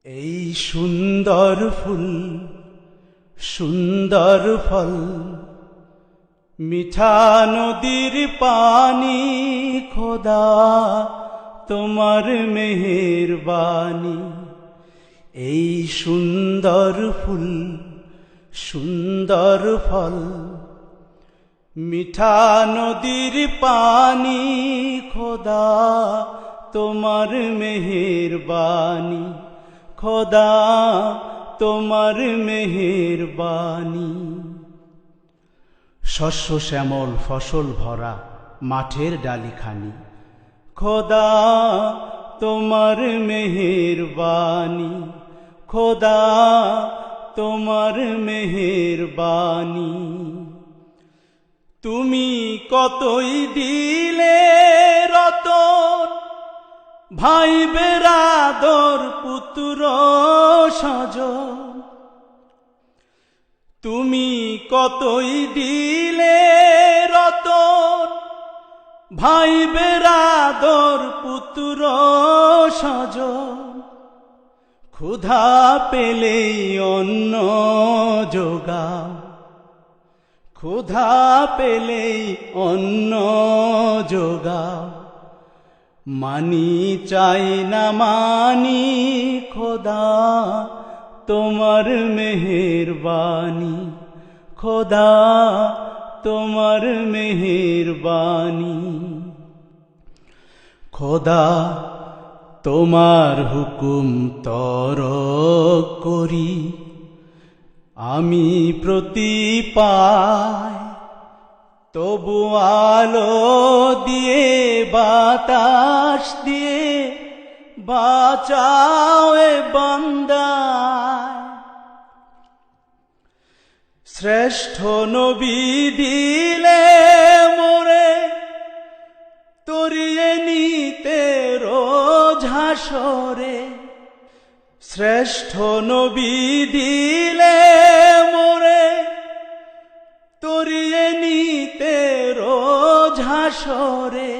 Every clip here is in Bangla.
এই সুন্দর ফুল সুন্দর ফল, মিঠা নদীর পানি, খোদা তোমার মেহেরবানি। এই সুন্দর ফুল সুন্দর ফল, মিঠা নদীর পানি, খোদা তোমার মেহেরবানি, খোদা তোমার মেহেরবানি। শস্য শ্যামল ফসল ভরা মাঠের ডালিখানি, খোদা তোমার মেহেরবানি, খোদা তোমার মেহেরবানি। তুমি কতই দিলে রতন, ভাই বেরাদর পুত্র স্বজন। তুমি কতই দিলে রতন, ভাই বেরাদর পুত্র স্বজন। ক্ষুধা পেলেই অন্ন যোগাও, ক্ষুধা পেলেই অন্ন যোগাও। মানি চাই না মানি, খোদা তোমার মেহেরবানি, খোদা তোমার মেহেরবানি। খোদা তোমার হুকুম তরক করি, আমি প্রতি পাই। তবু আলো দিয়ে বাতাস দিয়ে বাঁচাও এ বান্দায়। শ্রেষ্ঠ নবী দিলে মোরে তরিয়ে নিতে রোজ হাসরে। শ্রেষ্ঠ নবী দিলে মোরে তরিয়ে নিতে রোজ হাসরে।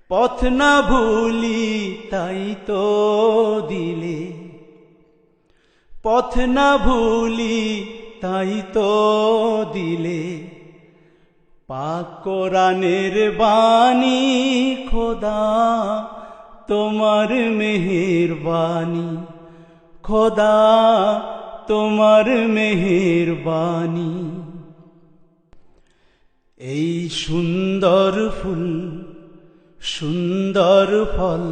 পথ না ভুলি তাই তো দিলে, পথ না ভুলি তাই তো দিলে। পাক কোরআনের বাণী, খোদা তোমার মেহেরবানি, খোদা তোমার মেহেরবানি। এই সুন্দর ফুল সুন্দর ফল,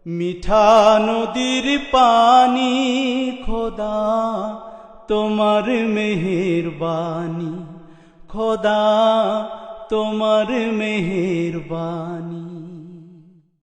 মিঠা নদীর পানি, খোদা তোমার মেহেরবানি, খোদা তোমার মেহেরবানি।